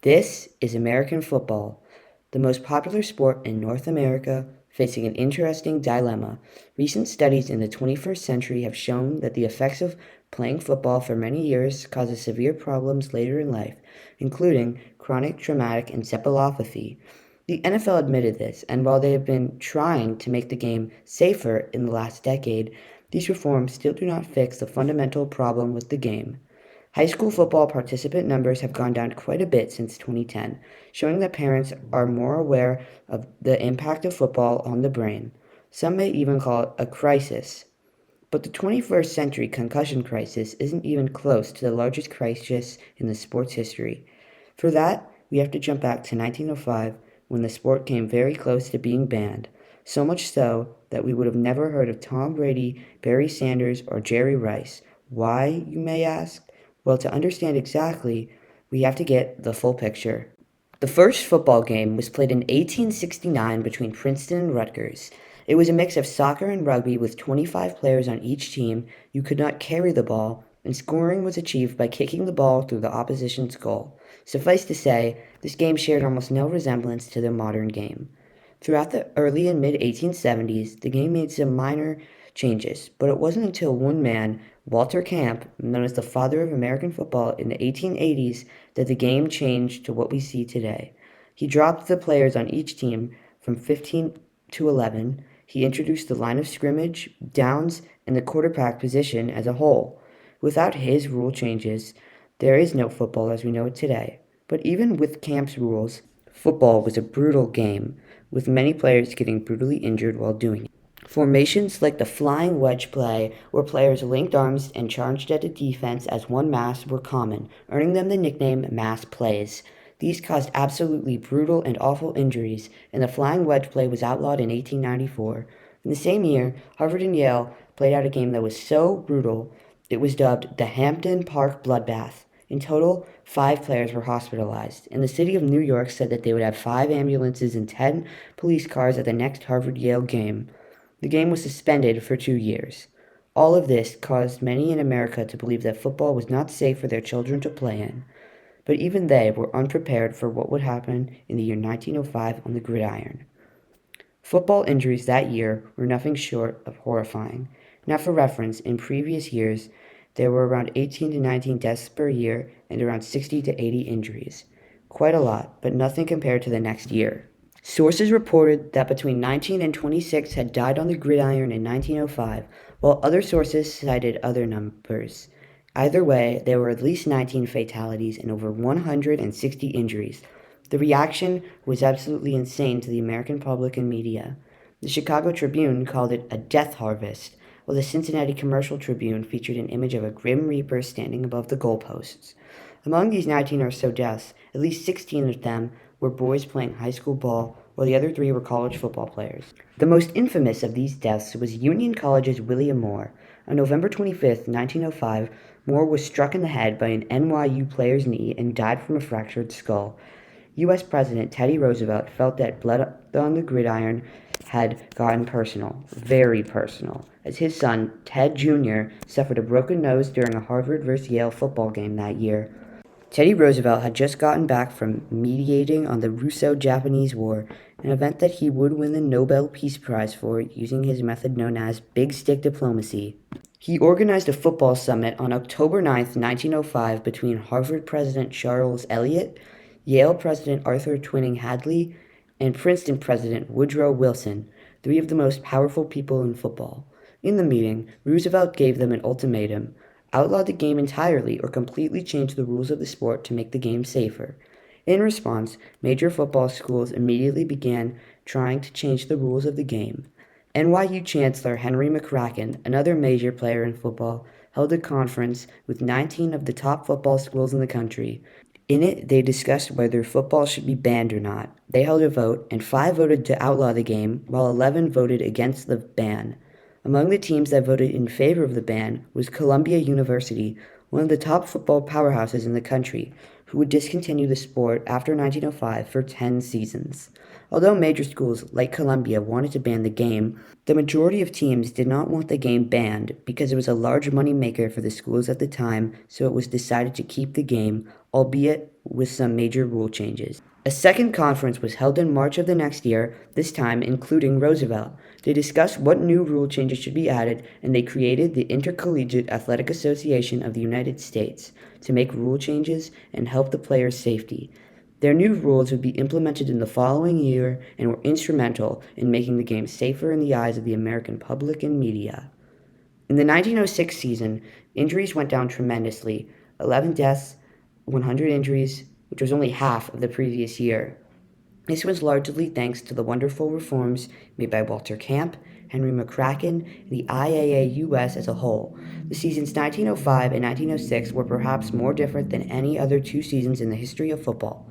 This is American football, the most popular sport in North America, facing an interesting dilemma. Recent studies in the 21st century have shown that the effects of playing football for many years causes severe problems later in life, including chronic traumatic encephalopathy. The NFL admitted this, and while they have been trying to make the game safer in the last decade, these reforms still do not fix the fundamental problem with the game. High school football participant numbers have gone down quite a bit since 2010, showing that parents are more aware of the impact of football on the brain. Some may even call it a crisis. But the 21st century concussion crisis isn't even close to the largest crisis in the sport's history. For that, we have to jump back to 1905 when the sport came very close to being banned, so much so that we would have never heard of Tom Brady, Barry Sanders, or Jerry Rice. Why, you may ask? Well, to understand exactly, we have to get the full picture. The first football game was played in 1869 between Princeton and Rutgers. It was a mix of soccer and rugby with 25 players on each team. You could not carry the ball, and scoring was achieved by kicking the ball through the opposition's goal. Suffice to say, this game shared almost no resemblance to the modern game. Throughout the early and mid 1870s, the game made some minor changes, but it wasn't until one man, Walter Camp, known as the father of American football in the 1880s, that the game changed to what we see today. He dropped the players on each team from 15 to 11. He introduced the line of scrimmage, downs, and the quarterback position as a whole. Without his rule changes, there is no football as we know it today. But even with Camp's rules, football was a brutal game, with many players getting brutally injured while doing it. Formations like the flying wedge play, where players linked arms and charged at the defense as one mass, were common, earning them the nickname mass plays. These caused absolutely brutal and awful injuries, and the flying wedge play was outlawed in 1894. In the same year, Harvard and Yale played out a game that was so brutal it was dubbed the Hampden Park Bloodbath. In total, 5 players were hospitalized, and the city of New York said that they would have 5 ambulances and 10 police cars at the next Harvard-Yale game. The game was suspended for 2 years. All of this caused many in America to believe that football was not safe for their children to play in. But even they were unprepared for what would happen in the year 1905 on the gridiron. Football injuries that year were nothing short of horrifying. Now, for reference, in previous years, there were around 18 to 19 deaths per year and around 60 to 80 injuries. Quite a lot, but nothing compared to the next year. Sources reported that between 19 and 26 had died on the gridiron in 1905, while other sources cited other numbers. Either way, there were at least 19 fatalities and over 160 injuries. The reaction was absolutely insane to the American public and media. The Chicago Tribune called it a death harvest, while the Cincinnati Commercial Tribune featured an image of a grim reaper standing above the goalposts. Among these 19 or so deaths, at least 16 of them were boys playing high school ball, while the other 3 were college football players. The most infamous of these deaths was Union College's William Moore. On November 25, 1905, Moore was struck in the head by an NYU player's knee and died from a fractured skull. U.S. President Teddy Roosevelt felt that blood on the gridiron had gotten personal, very personal, as his son, Ted Jr., suffered a broken nose during a Harvard vs. Yale football game that year. Teddy Roosevelt had just gotten back from mediating on the Russo-Japanese War, an event that he would win the Nobel Peace Prize for using his method known as big stick diplomacy. He organized a football summit on October 9, 1905, between Harvard President Charles Eliot, Yale President Arthur Twining Hadley, and Princeton President Woodrow Wilson, 3 of the most powerful people in football. In the meeting, Roosevelt gave them an ultimatum: outlaw the game entirely or completely change the rules of the sport to make the game safer. In response, major football schools immediately began trying to change the rules of the game. NYU Chancellor Henry McCracken, another major player in football, held a conference with 19 of the top football schools in the country. In it, they discussed whether football should be banned or not. They held a vote, and 5 voted to outlaw the game, while 11 voted against the ban. Among the teams that voted in favor of the ban was Columbia University, one of the top football powerhouses in the country, who would discontinue the sport after 1905 for 10 seasons. Although major schools like Columbia wanted to ban the game, the majority of teams did not want the game banned because it was a large money maker for the schools at the time, so it was decided to keep the game, albeit with some major rule changes. A second conference was held in March of the next year, this time including Roosevelt. They discussed what new rule changes should be added, and they created the Intercollegiate Athletic Association of the United States to make rule changes and help the players' safety. Their new rules would be implemented in the following year and were instrumental in making the game safer in the eyes of the American public and media. In the 1906 season, injuries went down tremendously, 11 deaths, 100 injuries, which was only half of the previous year. This was largely thanks to the wonderful reforms made by Walter Camp, Henry McCracken, and the IAAUS as a whole. The seasons 1905 and 1906 were perhaps more different than any other two seasons in the history of football.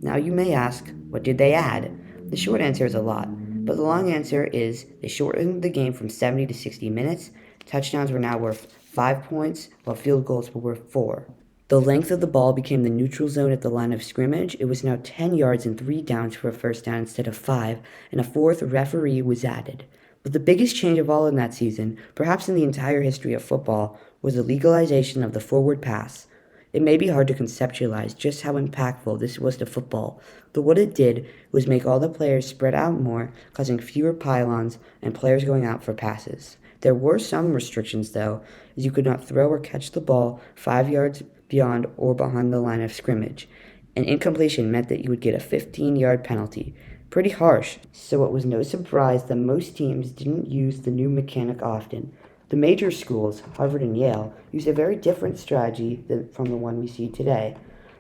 Now you may ask, what did they add? The short answer is a lot, but the long answer is they shortened the game from 70 to 60 minutes. Touchdowns were now worth 5 points, while field goals were worth 4. The length of the ball became the neutral zone at the line of scrimmage. It was now 10 yards and 3 downs for a first down instead of 5, and a fourth referee was added. But the biggest change of all in that season, perhaps in the entire history of football, was the legalization of the forward pass. It may be hard to conceptualize just how impactful this was to football, but what it did was make all the players spread out more, causing fewer pylons and players going out for passes. There were some restrictions, though, as you could not throw or catch the ball 5 yards beyond or behind the line of scrimmage. An incompletion meant that you would get a 15-yard penalty. Pretty harsh, so it was no surprise that most teams didn't use the new mechanic often. The major schools, Harvard and Yale, used a very different strategy from the one we see today.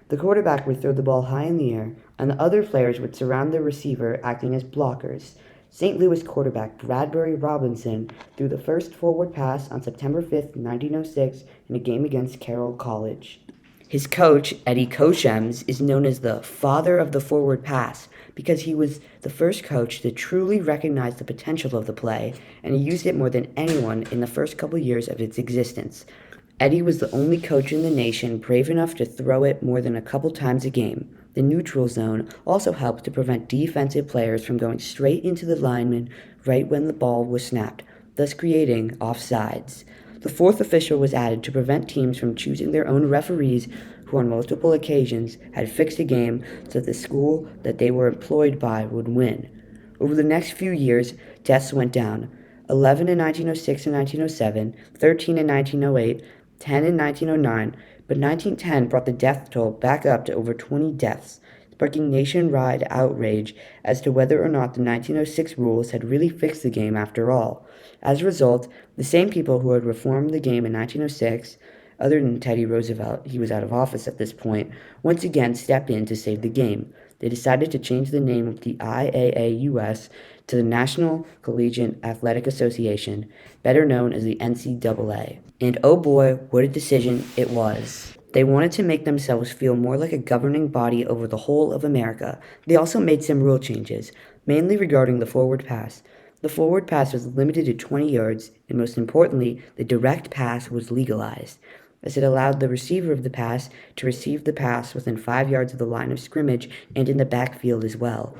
The quarterback would throw the ball high in the air, and the other players would surround the receiver, acting as blockers. St. Louis quarterback Bradbury Robinson threw the first forward pass on September 5, 1906, in a game against Carroll College. His coach, Eddie Cochems, is known as the father of the forward pass because he was the first coach to truly recognize the potential of the play, and he used it more than anyone in the first couple years of its existence. Eddie was the only coach in the nation brave enough to throw it more than a couple times a game. The neutral zone also helped to prevent defensive players from going straight into the lineman right when the ball was snapped, thus creating offsides. The fourth official was added to prevent teams from choosing their own referees who on multiple occasions had fixed a game so that the school that they were employed by would win. Over the next few years, deaths went down. 11 in 1906 and 1907, 13 in 1908, 10 in 1909, but 1910 brought the death toll back up to over 20 deaths, sparking nationwide outrage as to whether or not the 1906 rules had really fixed the game after all. As a result, the same people who had reformed the game in 1906, other than Teddy Roosevelt, he was out of office at this point, once again stepped in to save the game. They decided to change the name of the IAAUS to the National Collegiate Athletic Association, better known as the NCAA. And oh boy, what a decision it was. They wanted to make themselves feel more like a governing body over the whole of America. They also made some rule changes, mainly regarding the forward pass. The forward pass was limited to 20 yards, and most importantly, the direct pass was legalized, as it allowed the receiver of the pass to receive the pass within 5 yards of the line of scrimmage and in the backfield as well.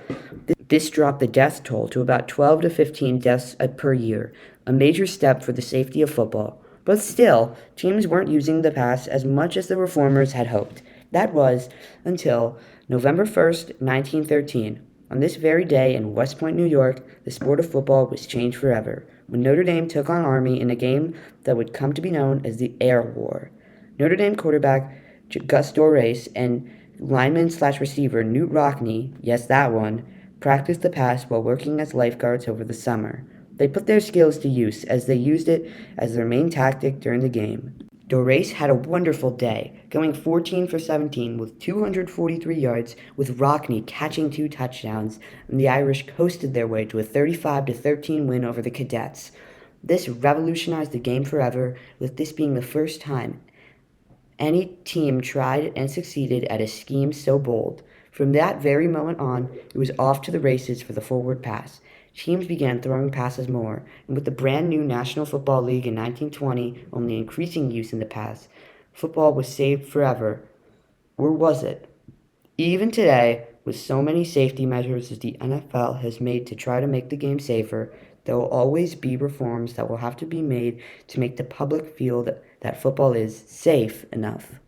This dropped the death toll to about 12 to 15 deaths per year, a major step for the safety of football. But still, teams weren't using the pass as much as the reformers had hoped. That was until November 1st, 1913. On this very day in West Point, New York, the sport of football was changed forever, when Notre Dame took on Army in a game that would come to be known as the Air War. Notre Dame quarterback Gus Dorais and lineman/receiver Knute Rockne, yes that one, practiced the pass while working as lifeguards over the summer. They put their skills to use as they used it as their main tactic during the game. Dorais had a wonderful day, going 14 for 17 with 243 yards, with Rockne catching 2 touchdowns, and the Irish coasted their way to a 35-13 win over the Cadets. This revolutionized the game forever, with this being the first time any team tried and succeeded at a scheme so bold. From that very moment on, it was off to the races for the forward pass. Teams began throwing passes more, and with the brand new National Football League in 1920 only increasing use in the pass, football was saved forever. Or was it? Even today, with so many safety measures as the NFL has made to try to make the game safer, there will always be reforms that will have to be made to make the public feel that football is safe enough.